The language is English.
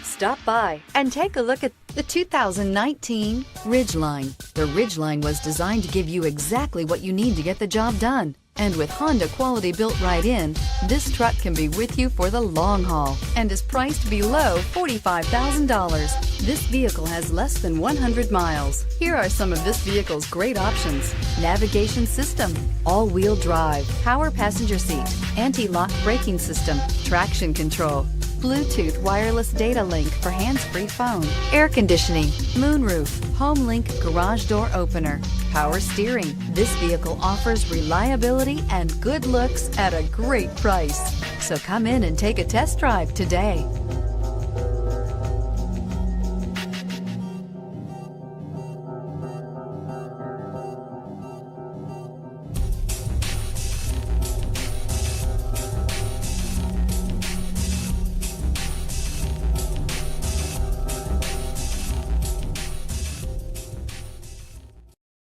Stop by and take a look at the 2019 Ridgeline. The Ridgeline was designed to give you exactly what you need to get the job done. And with Honda quality built right in, this truck can be with you for the long haul and is priced below $45,000. This vehicle has less than 100 miles. Here are some of this vehicle's great options: navigation system, all-wheel drive, power passenger seat, anti-lock braking system, traction control, Bluetooth wireless data link for hands-free phone, air conditioning, moonroof, home link garage door opener, power steering. This vehicle offers reliability and good looks at a great price. So come in and take a test drive today.